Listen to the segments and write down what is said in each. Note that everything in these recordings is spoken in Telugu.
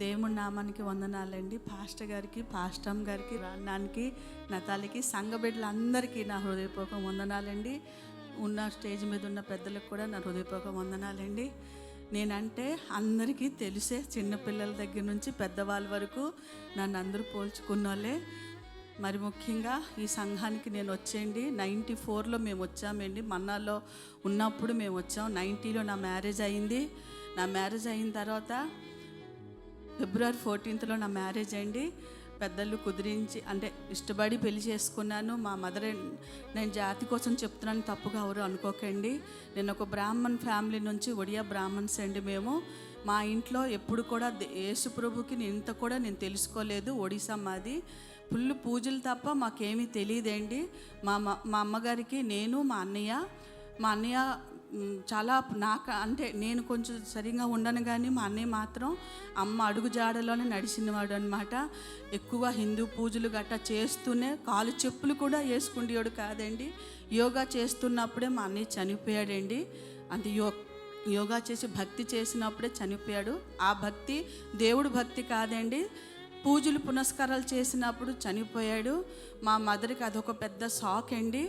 దేవుని నామానికి వందనాలండి. పాస్టర్ గారికి, పాస్టమ్ గారికి, రాన్నానికి, నతాలికి, సంఘ బిడ్డలందరికీ నా హృదయపూర్వక వందనాలండి. ఉన్న స్టేజ్ మీద ఉన్న పెద్దలకు కూడా నా హృదయపూర్వక వందనాలండి. నేనంటే అందరికీ తెలిసే, చిన్నపిల్లల దగ్గర నుంచి పెద్దవాళ్ళ వరకు నన్ను అందరూ పోల్చుకున్న వాళ్ళే. మరి ముఖ్యంగా ఈ సంఘానికి నేను వచ్చేయండి 94లో మేము వచ్చామండి. మన్నాలో ఉన్నప్పుడు మేము వచ్చాం. 90లో నా మ్యారేజ్ అయింది. నా మ్యారేజ్ అయిన తర్వాత ఫిబ్రవరి 14th నా మ్యారేజ్ అయింది. పెద్దలు కుదిరించి అంటే ఇష్టపడి పెళ్లి చేసుకున్నాను. మా మదర్, నేను జాతి కోసం చెప్తున్నాను, తప్పుగా ఎవరు అనుకోకండి. నేను ఒక బ్రాహ్మణ్ ఫ్యామిలీ నుంచి, ఒడియా బ్రాహ్మణ్స్ అండి మేము. మా ఇంట్లో ఎప్పుడు కూడా యేసు ప్రభుకి ఇంత కూడా నేను తెలుసుకోలేదు. ఒడిశా మాది. ఫుల్ పూజలు తప్ప మాకేమీ తెలియదండి. మా అమ్మగారికి నేను, మా అన్నయ్య చాలా అంటే నేను కొంచెం సరిగా ఉండను, కానీ మా అన్నయ్య మాత్రం అమ్మ అడుగు జాడలోనే నడిచినవాడు అనమాట. ఎక్కువ హిందూ పూజలు గట్టా చేస్తూనే కాలు చెప్పులు కూడా వేసుకుండేవాడు కాదండి. యోగా చేస్తున్నప్పుడే మా అన్నయ్య చనిపోయాడండి. అంటే యోగా చేసి భక్తి చేసినప్పుడే చనిపోయాడు. ఆ భక్తి దేవుడు భక్తి కాదండి, పూజలు పునస్కారాలు చేసినప్పుడు చనిపోయాడు. మా మదర్కి అదొక పెద్ద షాక్ అండి.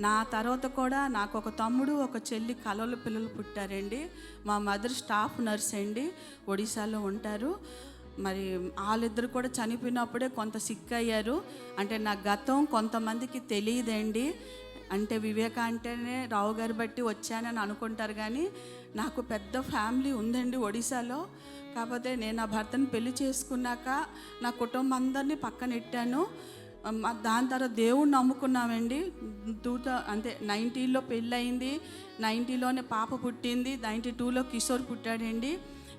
నా తర్వాత కూడా నాకు ఒక తమ్ముడు, ఒక చెల్లి, కలవల పిల్లలు పుట్టారండి. మా మదర్ స్టాఫ్ నర్స్ అండి, ఒడిశాలో ఉంటారు. మరి వాళ్ళిద్దరు కూడా చనిపోయినప్పుడే కొంత సిక్ అయ్యారు. అంటే నా గతం కొంతమందికి తెలియదండి. అంటే వివేక అంటేనే రావు గారి బట్టి వచ్చానని అనుకుంటారు, కానీ నాకు పెద్ద ఫ్యామిలీ ఉందండి ఒడిశాలో. కాకపోతే నేను నా భర్తను పెళ్లి చేసుకున్నాక నా కుటుంబం అందరినీ పక్కనెట్టాను. దాని తర్వాత దేవుణ్ణి నమ్ముకున్నామండి. 90లో పెళ్ళి అయింది, 90లోనే పాప పుట్టింది, 92లో కిషోర్ పుట్టాడండి.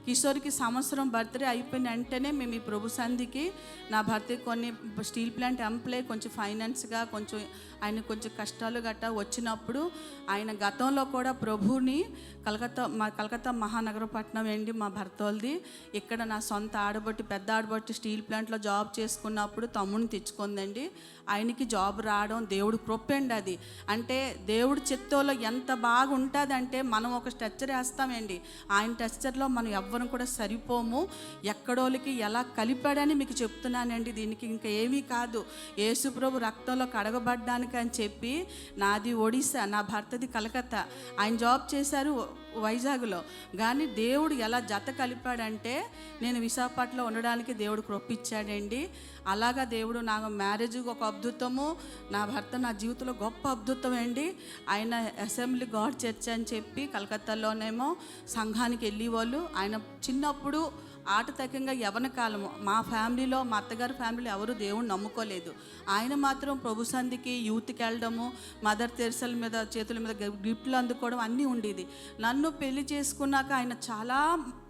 కిషోర్కి సంవత్సరం బర్త్డే అయిపోయిన వెంటనే మేము ఈ ప్రభు సంధికి, నా భర్త కొన్ని స్టీల్ ప్లాంట్ ఎంప్లాయ్, కొంచెం ఫైనాన్స్గా కొంచెం ఆయన కొంచెం కష్టాలు గట్టా వచ్చినప్పుడు, ఆయన గతంలో కూడా ప్రభుని కలకత్తా మహానగరపట్నం అండి మా భర్త వాళ్ళది. ఇక్కడ నా సొంత ఆడబొట్టి, పెద్ద ఆడబొట్టి స్టీల్ ప్లాంట్లో జాబ్ చేసుకున్నప్పుడు తమ్ముడిని తెచ్చుకుందండి. ఆయనకి జాబ్ రావడం దేవుడు కృపండి. అది అంటే దేవుడు చిత్తంలో ఎంత బాగుంటుందంటే, మనం ఒక స్ట్రక్చర్ వేస్తామండి, ఆయన స్ట్రక్చర్లో మనం ఎవ్వరం కూడా సరిపోము. ఎక్కడోళ్ళకి ఎలా కలిపాడని మీకు చెప్తున్నానండి. దీనికి ఇంకా ఏమీ కాదు, యేసు ప్రభు రక్తంలో కడగబడ్డానికి అని చెప్పి. నాది ఒడిశా, నా భర్తది కలకత్తా. ఆయన జాబ్ చేశారు వైజాగ్లో, కానీ దేవుడు ఎలా జత కలిపాడంటే, నేను విశాఖపట్నంలో ఉండడానికి దేవుడు కృపించాడండి. అలాగా దేవుడు నా మ్యారేజ్ ఒక అద్భుతము, నా భర్త నా జీవితంలో గొప్ప అద్భుతం అండి. ఆయన అసెంబ్లీ గాడ్ చర్చ్ అని చెప్పి కలకత్తాలోనేమో సంఘానికి వెళ్ళేవాళ్ళు. ఆయన చిన్నప్పుడు ఆటతకంగా యవన కాలము, మా ఫ్యామిలీలో, మా అత్తగారి ఫ్యామిలీ ఎవరు దేవుణ్ణి నమ్ముకోలేదు. ఆయన మాత్రం ప్రభు సంధికి యూత్కి వెళ్ళడము, మదర్ తెరెసల మీద చేతుల మీద గిఫ్ట్లు అందుకోవడం అన్నీ ఉండేది. నన్ను పెళ్లి చేసుకున్నాక ఆయన చాలా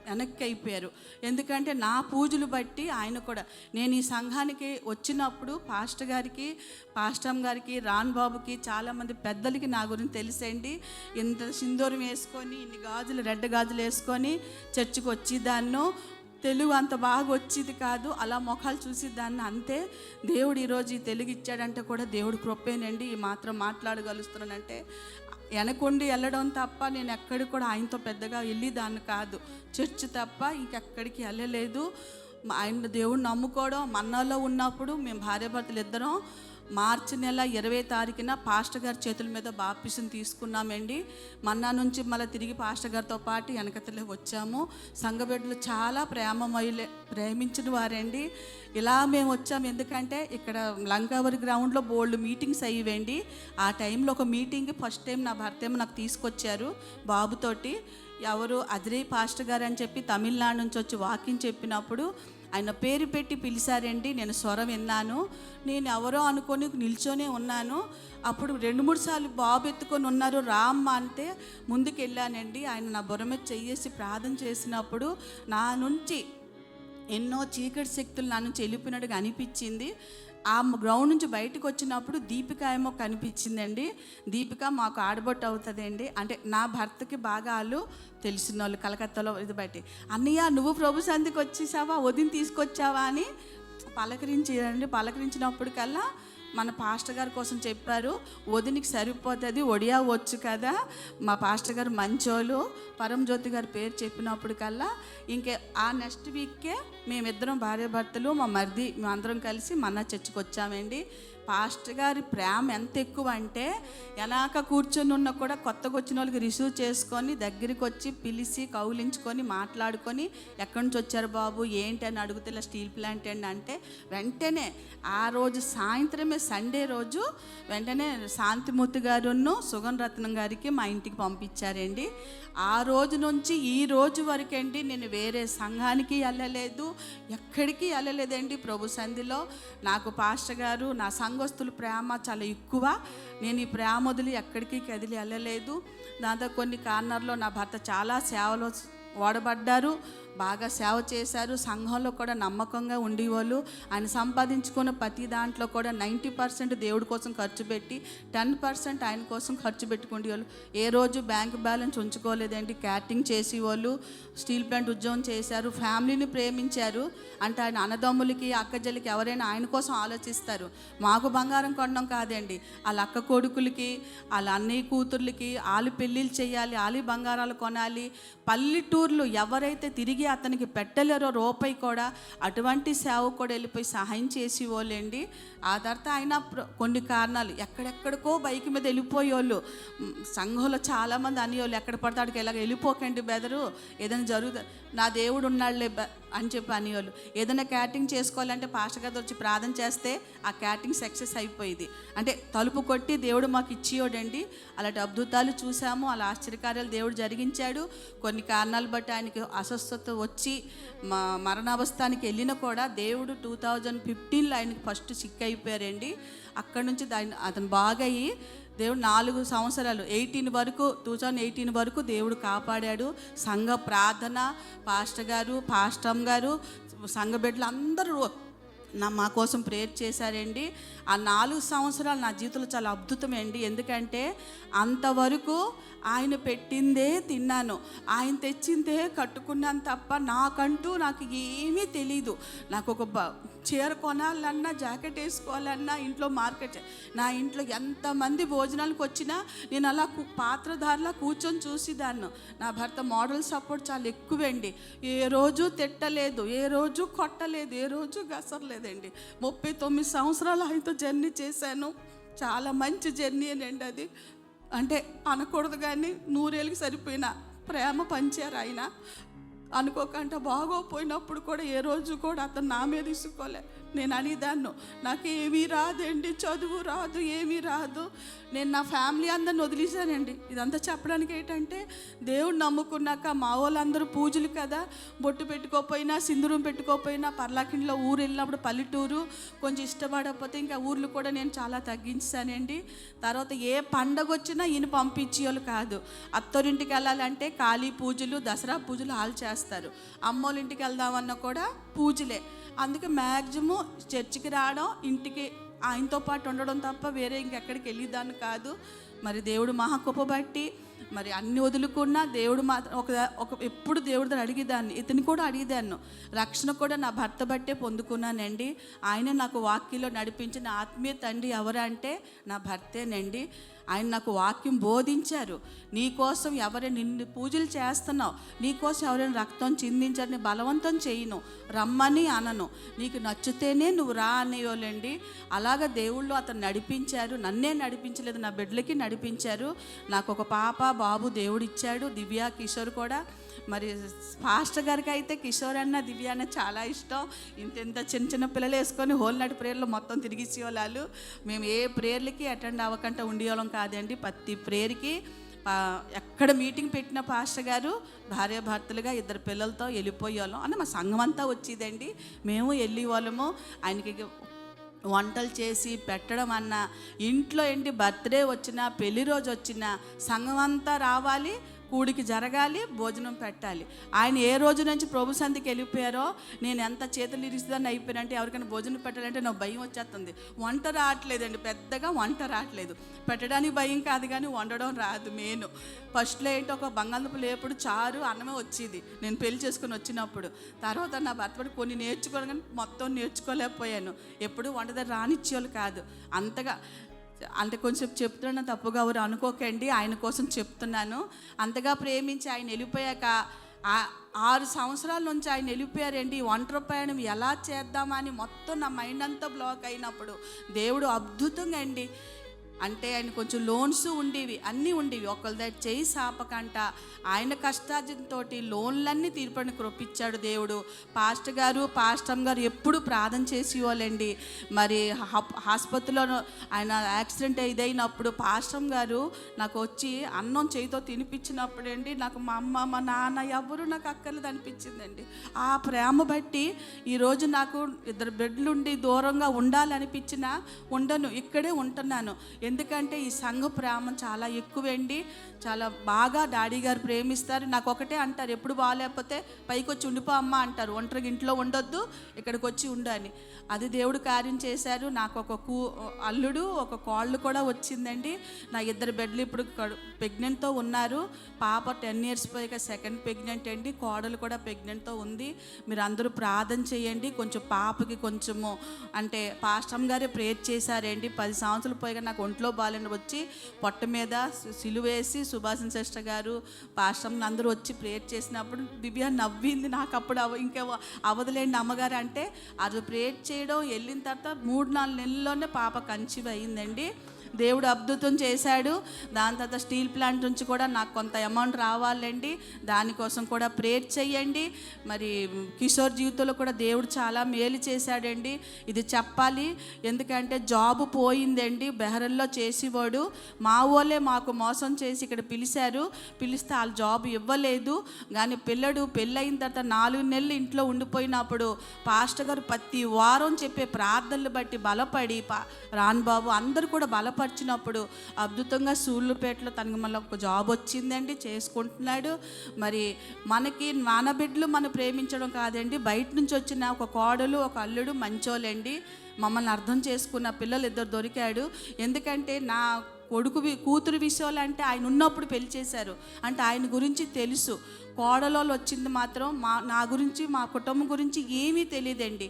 వెనక్కి అయిపోయారు. ఎందుకంటే నా పూజలు బట్టి ఆయన కూడా. నేను ఈ సంఘానికి వచ్చినప్పుడు పాస్టర్ గారికి, పాస్టమ్ గారికి, రాన్ బాబుకి, చాలామంది పెద్దలకి నా గురించి తెలిసండి. ఇంత సింధూరం వేసుకొని, ఇన్ని గాజులు, రెడ్ గాజులు వేసుకొని చర్చికి వచ్చేదాన్ని. తెలుగు అంత బాగా వచ్చేది కాదు, అలా ముఖాలు చూసేదాన్ని అంతే. దేవుడు ఈరోజు ఈ తెలుగు ఇచ్చాడంటే కూడా దేవుడు కృపేనండి. ఈ మాత్రం మాట్లాడగలుగుతున్నానంటే వెనకుండి వెళ్ళడం తప్ప నేను ఎక్కడికి కూడా ఆయనతో పెద్దగా వెళ్ళేదాన్ని కాదు. చర్చ్ తప్ప ఇంకెక్కడికి వెళ్ళలేదు. ఆయన దేవుడిని నమ్ముకోవడం. మన్నాలో ఉన్నప్పుడు మేము భార్యాభర్తలు ఇద్దరం మార్చి నెల 20వ తారీఖున పాస్టర్ గారి చేతుల మీద బాప్టిజం తీసుకున్నామండి. మన్నా నుంచి మళ్ళీ తిరిగి పాస్టర్ గారితో పాటు వెనకతలే వచ్చాము. సంఘబిడ్డలు చాలా ప్రేమించిన వారండి. ఇలా మేము వచ్చాము. ఎందుకంటే ఇక్కడ లంకావరి గ్రౌండ్లో బోల్డ్ మీటింగ్స్ అయ్యేవండి. ఆ టైంలో ఒక మీటింగ్కి ఫస్ట్ టైం నా భర్త ఏమో నాకు తీసుకొచ్చారు బాబుతోటి. ఎవరు అదిరే పాస్టర్ గారు అని చెప్పి తమిళనాడు నుంచి వచ్చి వాకింగ్ చెప్పినప్పుడు ఆయన పేరు పెట్టి పిలిచారండి. నేను స్వరం విన్నాను. నేను ఎవరో అనుకొని నిల్చొనే ఉన్నాను. అప్పుడు 2-3 సార్లు బాబు ఎత్తుకొని ఉన్నారు, రామ్మ అంటే ముందుకు వెళ్ళానండి. ఆయన నా బుర్ర మీద చెయ్యేసి ప్రార్థన చేసినప్పుడు నా నుంచి ఎన్నో చీకటి శక్తులు నా నుంచి వెళ్ళిపోయినట్టుగా అనిపించింది. ఆ గ్రౌండ్ నుంచి బయటకు వచ్చినప్పుడు దీపిక ఏమో కనిపించిందండి. దీపిక మాకు ఆడబొట్టు అవుతుందండి. అంటే నా భర్తకి బాగా వాళ్ళు తెలిసిన వాళ్ళు కలకత్తాలో. ఇది బయట, అన్నయ్య నువ్వు ప్రభు సంధికి వచ్చేసావా, వదిన తీసుకొచ్చావా అని పలకరించారండి. పలకరించినప్పటికల్లా మన పాస్టర్ గారి కోసం చెప్పారు, వదినికి సరిపోతుంది, ఒడియా వచ్చు కదా. మా పాస్టర్ గారు మంచోళ్ళు. పరంజ్యోతి గారి పేరు చెప్పినప్పుడు కల్లా ఇంకే ఆ నెక్స్ట్ వీక్కే మేమిద్దరం భార్యాభర్తలు, మా మరిది, మేమందరం కలిసి మన్నా చర్చికి వచ్చామండి. పాస్టర్ గారి ప్రేమ ఎంత ఎక్కువ అంటే ఎలాక కూర్చొని ఉన్నా కూడా కొత్తగా వచ్చిన వాళ్ళకి రిసీవ్ చేసుకొని దగ్గరికి వచ్చి పిలిచి కౌలించుకొని మాట్లాడుకొని ఎక్కడి నుంచి వచ్చారు బాబు ఏంటి అని అడిగితే ఇలా స్టీల్ ప్లాంట్ అండి అంటే వెంటనే ఆ రోజు సాయంత్రమే సండే రోజు వెంటనే శాంతిమూర్తి గారును సుగన్ రత్నం గారికి మా ఇంటికి పంపించారండి. ఆ రోజు నుంచి ఈ రోజు వరకండి నేను వేరే సంఘానికి వెళ్ళలేదు, ఎక్కడికి వెళ్ళలేదండి. ప్రభు సంధిలో నాకు పాస్టర్ గారు, నా సంఘస్థుల ప్రేమ చాలా ఎక్కువ. నేను ఈ ప్రేమ వదిలి ఎక్కడికి కదిలి వెళ్ళలేదు. దాంతో కొన్ని కారణాల్లో నా భర్త చాలా సేవలో వాడబడ్డారు, బాగా సేవ చేశారు. సంఘంలో కూడా నమ్మకంగా ఉండేవాళ్ళు. ఆయన సంపాదించుకున్న ప్రతి దాంట్లో కూడా 90% దేవుడి కోసం ఖర్చు పెట్టి 10% ఆయన కోసం ఖర్చు పెట్టుకునేవాళ్ళు. ఏ రోజు బ్యాంక్ బ్యాలెన్స్ ఉంచుకోలేదండి. క్యాటరింగ్ చేసేవాళ్ళు, స్టీల్ ప్లాంట్ ఉద్యోగం చేశారు, ఫ్యామిలీని ప్రేమించారు. అంటే ఆయన అన్నదమ్ములకి అక్కజల్లకి ఎవరైనా ఆయన కోసం ఆలోచిస్తారు. మాకు బంగారం కొనడం కాదండి, వాళ్ళ అక్క కొడుకులకి, వాళ్ళ అన్నయ్య కూతుర్లకి వాళ్ళు పెళ్ళిళ్ళు చేయాలి, వాళ్ళు బంగారాలు కొనాలి. పల్లెటూర్లు ఎవరైతే తిరిగి అతనికి పెట్టలేరో రూపాయి కూడా, అటువంటి సేవ కూడా వెళ్ళిపోయి సహాయం చేసేవాళ్ళండి. ఆ తర్వాత ఆయన కొన్ని కారణాలు ఎక్కడెక్కడికో బైక్ మీద వెళ్ళిపోయేవాళ్ళు. సంఘంలో చాలామంది అనేవాళ్ళు ఎక్కడ పడతాడికి ఎలాగ వెళ్ళిపోకండి బెదరు, ఏదైనా జరుగుతుంది, నా దేవుడు ఉన్నాడులే అని చెప్పి అనేవాళ్ళు. ఏదైనా క్యాటరింగ్ చేసుకోవాలంటే పాస్టర్ గారు వచ్చి ప్రార్థన చేస్తే ఆ క్యాటరింగ్ సక్సెస్ అయిపోయింది. అంటే తలుపు కొట్టి దేవుడు మాకు ఇచ్చేవాడండి. అలాంటి అద్భుతాలు చూసాము, అలా ఆశ్చర్యకార్యాలు దేవుడు జరిగించాడు. కొన్ని కారణాలు బట్టి ఆయనకి అస్వస్థత వచ్చి మరణావస్థానికి వెళ్ళిన కూడా దేవుడు 2015లో ఆయనకి ఫస్ట్ సిక్ అయిపోయారండి. అక్కడి నుంచి అతను బాగా అయ్యి దేవుడు 4 సంవత్సరాలు 2018 వరకు దేవుడు కాపాడాడు. సంఘ ప్రార్థన, పాస్టర్ గారు, పాస్టమ్ గారు, సంఘ బిడ్డలు అందరూ మా కోసం ప్రేయర్ చేశారండి. ఆ 4 సంవత్సరాలు నా జీవితంలో చాలా అద్భుతమండి. ఎందుకంటే అంతవరకు ఆయన పెట్టిందే తిన్నాను, ఆయన తెచ్చిందే కట్టుకున్నాను తప్ప నాకు ఏమీ తెలీదు. నాకు ఒక చీర కొనాలన్నా, జాకెట్ వేసుకోవాలన్నా, ఇంట్లో మార్కెట్, నా ఇంట్లో ఎంతమంది భోజనాలకు వచ్చినా నేను అలా పాత్రధారలా కూర్చొని చూసేదాన్ని. నా భర్త మోడల్ సపోర్ట్ చాలా ఎక్కువండి. ఏ రోజు తిట్టలేదు, ఏ రోజు కొట్టలేదు, ఏ రోజు గసరలేదండి. 39 సంవత్సరాలు ఆయనతో జర్నీ చేశాను. చాలా మంచి జర్నీ అండి అది. అంటే అనకూడదు కానీ 100 ఏళ్ళకి సరిపోయిన ప్రేమ పంచారు ఆయన. అనుకోకుండా బాగోపోయినప్పుడు కూడా ఏ రోజు కూడా అతను నా మీద ఇసుకోలే. నేను అనేదాన్ని, నాకు ఏమీ రాదండి, చదువు రాదు, ఏమీ రాదు. నేను నా ఫ్యామిలీ అందరిని వదిలేశానండి. ఇదంతా చెప్పడానికి ఏంటంటే దేవుడు నమ్ముకున్నాక మా వాళ్ళందరూ పూజలు కదా, బొట్టు పెట్టుకోకపోయినా, సింధూరం పెట్టుకోకపోయినా, పర్లాకింట్లో ఊరు వెళ్ళినప్పుడు పల్లెటూరు కొంచెం ఇష్టపడకపోతే ఇంకా ఊర్లు కూడా నేను చాలా తగ్గించానండి. తర్వాత ఏ పండగ వచ్చినా ఈయన పంపించేవాళ్ళు కాదు. అత్తోరింటికి వెళ్ళాలంటే కాళీ పూజలు, దసరా పూజలు వాళ్ళు చేస్తారు. అమ్మోళ్ళింటికి వెళ్దామన్నా కూడా పూజలే. అందుకే మ్యాక్సిమం చర్చికి రావడం, ఇంటికి ఆయనతో పాటు ఉండడం తప్ప వేరే ఇంకెక్కడికి వెళ్ళేదాన్ని కాదు. మరి దేవుడు మహాకృప బట్టి మరి అన్ని వదులుకున్నా దేవుడు మాత్రం ఎప్పుడు దేవుడి దగ్గర అడిగేదాన్ని, ఇతని కూడా అడిగేదాన్ని. రక్షణ కూడా నా భర్త బట్టే పొందుకున్నానండి. ఆయన నాకు వాక్యంలో నడిపించిన ఆత్మీయ తండ్రి ఎవరంటే నా భర్తేనండి. ఆయన నాకు వాక్యం బోధించారు. నీకోసం ఎవరైనా నిన్ను పూజలు చేస్తున్నావు, నీకోసం ఎవరైనా రక్తం చిందించారని బలవంతం చేయను, రమ్మని అనను, నీకు నచ్చితేనే నువ్వు రా అనేవాళ్ళండి. అలాగ దేవుళ్ళు అతను నడిపించారు. నన్నే నడిపించలేదు, నా బిడ్డలకి నడిపించారు. నాకు ఒక పాప బాబు దేవుడు ఇచ్చాడు, దివ్య కిషోర్ కూడా. మరి పాస్టర్ గారికి అయితే కిషోర్ అన్న దివ్య అన్న చాలా ఇష్టం. ఇంత చిన్న చిన్న పిల్లలు వేసుకొని హోల్ నైట్ ప్రేయర్లో మొత్తం తిరిగిచ్చేవాళ్ళు. మేము ఏ ప్రేయర్లకి అటెండ్ అవ్వకుండా ఉండేవాళ్ళం కాదండి. ప్రతి ప్రేయర్కి ఎక్కడ మీటింగ్ పెట్టిన పాస్టర్ గారు భార్యాభర్తలుగా 2 పిల్లలతో వెళ్ళిపోయేవాళ్ళం. అంటే మా సంఘం అంతా వచ్చేదండి, మేము వెళ్ళేవాళ్ళము. ఆయనకి వంటలు చేసి పెట్టడం అన్న, ఇంట్లో ఏంటి బర్త్డే వచ్చినా, పెళ్లి రోజు వచ్చినా సంఘం అంతా రావాలి, కూడికి జరగాలి, భోజనం పెట్టాలి. ఆయన ఏ రోజు నుంచి ప్రభు సంధికి వెళ్ళిపోయారో నేను ఎంత చేతులు ఇరిస్తుందని అయిపోయానంటే ఎవరికైనా భోజనం పెట్టాలంటే నాకు భయం వచ్చేస్తుంది. వంట రావట్లేదండి, పెద్దగా వంట రావట్లేదు. పెట్టడానికి భయం కాదు కానీ వండడం రాదు. మెయిన్ ఫస్ట్లో ఏంటో ఒక బంగాళదుంప లేపుడు చారు అన్నమే వచ్చేది నేను పెళ్లి చేసుకుని వచ్చినప్పుడు. తర్వాత నా భర్త కొన్ని నేర్చుకోవడం కానీ మొత్తం నేర్చుకోలేకపోయాను. ఎప్పుడు వంట దగ్గర రానిచ్చేవాళ్ళు కాదు అంతగా. అంటే కొంచెం చెప్తున్నా తప్పుగా ఎవరు అనుకోకండి, ఆయన కోసం చెప్తున్నాను. అంతగా ప్రేమించి ఆయన వెళ్ళిపోయాక 6 సంవత్సరాల నుంచి ఆయన వెళ్ళిపోయారండి. ఒంటరి ప్రయాణం ఎలా చేద్దామని మొత్తం నా మైండ్ అంతా బ్లాక్ అయినప్పుడు దేవుడు అద్భుతంగా అండి, అంటే ఆయన కొంచెం లోన్స్ ఉండేవి, అన్నీ ఉండేవి. ఒకళ్ళ దగ్గర చేయి సాపకంట ఆయన కష్టార్జనతో లోన్లన్నీ తీర్పని కృపించాడు దేవుడు. పాస్టర్ గారు ఎప్పుడు ప్రార్థన చేసేవాళ్ళండి. మరి ఆసుపత్రిలో ఆయన యాక్సిడెంట్ ఇదైనప్పుడు పాస్టర్ గారు నాకు వచ్చి అన్నం చేయితో తినిపించినప్పుడు అండి, నాకు మా అమ్మ మా నాన్న ఎవరు నాకు అక్కర్లేదు అనిపించిందండి. ఆ ప్రేమ బట్టి ఈరోజు నాకు 2 బిడ్డలుండి దూరంగా ఉండాలనిపించినా ఉండను, ఇక్కడే ఉంటున్నాను. ఎందుకంటే ఈ సంఘ ప్రేమ చాలా ఎక్కువండి. చాలా బాగా డాడీ గారు ప్రేమిస్తారు. నాకు ఒకటే అంటారు, ఎప్పుడు బాగాలేకపోతే పైకి వచ్చి ఉండిపో అమ్మ అంటారు, ఒంటరిగా ఇంట్లో ఉండొద్దు, ఇక్కడికి వచ్చి ఉండాలి. అది దేవుడు కార్యం చేశారు. నాకు ఒక అల్లుడు ఒక కోళ్ళు కూడా వచ్చిందండి. నా 2 బిడ్డలు ఇప్పుడు ప్రెగ్నెంట్తో ఉన్నారు. పాప 10 years పైగా సెకండ్ ప్రెగ్నెంట్ అండి. కోడలు కూడా ప్రెగ్నెంట్తో ఉంది. మీరు అందరూ ప్రార్థన చేయండి. కొంచెం పాపకి కొంచెము అంటే పాస్టర్ గారే ప్రేయర్ చేశారండి. 10 సంవత్సరాలు పైగా నాకు ఒంట్లో బాలని వచ్చి పొట్ట మీద సిలువేసి సుభాషణ సిస్టర్ గారు పాస్టర్ అందరూ వచ్చి ప్రేయర్ చేసినప్పుడు దివ్య నవ్వింది. నాకు అప్పుడు ఇంకా అవదలేండి అమ్మగారు అంటే. అది ప్రేయర్ చేయడం వెళ్ళిన తర్వాత 3-4 నెలల్లోనే పాప కన్సీవ్ అయ్యిందండి. దేవుడు అద్భుతం చేశాడు. దాని తర్వాత స్టీల్ ప్లాంట్ నుంచి కూడా నాకు కొంత అమౌంట్ రావాలండి, దానికోసం కూడా ప్రేయర్ చేయండి. మరి కిషోర్ జీవితంలో కూడా దేవుడు చాలా మేలు చేశాడండి. ఇది చెప్పాలి, ఎందుకంటే జాబ్ పోయిందండి. బెహరన్లో చేసేవాడు. మా వాళ్ళే మాకు మోసం చేసి ఇక్కడ పిలిస్తే వాళ్ళు జాబ్ ఇవ్వలేదు. కానీ పిల్లడు పెళ్ళయిన తర్వాత 4 నెలలు ఇంట్లో ఉండిపోయినప్పుడు పాస్టర్ గారు ప్రతి వారం చెప్పే ప్రార్థనలు బట్టి బలపడి రాన్బాబు అందరూ కూడా బలపరిచినప్పుడు అద్భుతంగా సూళ్ళుపేటలో తనకి మళ్ళీ ఒక జాబ్ వచ్చిందండి, చేసుకుంటున్నాడు. మరి మనకి నానబిడ్డలు మనం ప్రేమించడం కాదండి, బయట నుంచి వచ్చిన ఒక కోడలు ఒక అల్లుడు మంచోళ్ళండి. మమ్మల్ని అర్థం చేసుకున్న పిల్లలు 2 దొరికాడు. ఎందుకంటే నా కూతురు విషయాలు అంటే ఆయన ఉన్నప్పుడు పెళ్లి చేశారు అంటే ఆయన గురించి తెలుసు. కోడలో వచ్చింది మాత్రం నా గురించి మా కుటుంబం గురించి ఏమీ తెలియదండి.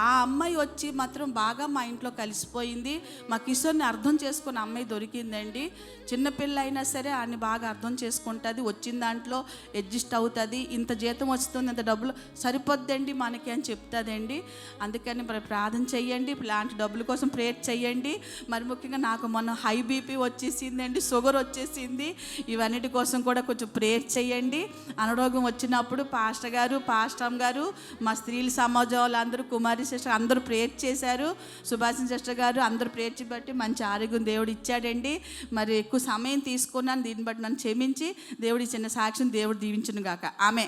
ఆ అమ్మాయి వచ్చి మాత్రం బాగా మా ఇంట్లో కలిసిపోయింది. మా కిషోర్ని అర్థం చేసుకున్న అమ్మాయి దొరికిందండి. చిన్నపిల్ల అయినా సరే ఆయన్ని బాగా అర్థం చేసుకుంటుంది, వచ్చిన దాంట్లో అడ్జస్ట్ అవుతుంది. ఇంత జీతం వస్తుంది, ఇంత డబ్బులు సరిపోద్దండి మనకి అని చెప్తుందండి. అందుకని ప్రార్థన చెయ్యండి, ఇలాంటి డబ్బుల కోసం ప్రేయర్ చెయ్యండి. మరి ముఖ్యంగా నాకు మొన్న హై బీపీ వచ్చేసిందండి, షుగర్ వచ్చేసింది. ఇవన్నిటి కోసం కూడా కొంచెం ప్రేయర్ చెయ్యండి. అనారోగ్యం వచ్చినప్పుడు పాస్టర్ గారు మా స్త్రీల సమాజం వాళ్ళందరూ కుమారి సిస్టర్ అందరూ ప్రేయర్ చేశారు. సుభాషిణి సిస్టర్ గారు అందరూ ప్రేయర్ బట్టి మంచి ఆరోగ్యం దేవుడు ఇచ్చాడండి. మరి ఎక్కువ సమయం తీసుకున్నాను, దీన్ని బట్టి నన్ను క్షమించి దేవుడి చిన్న సాక్ష్యం దేవుడు దీవించును గాక. ఆమె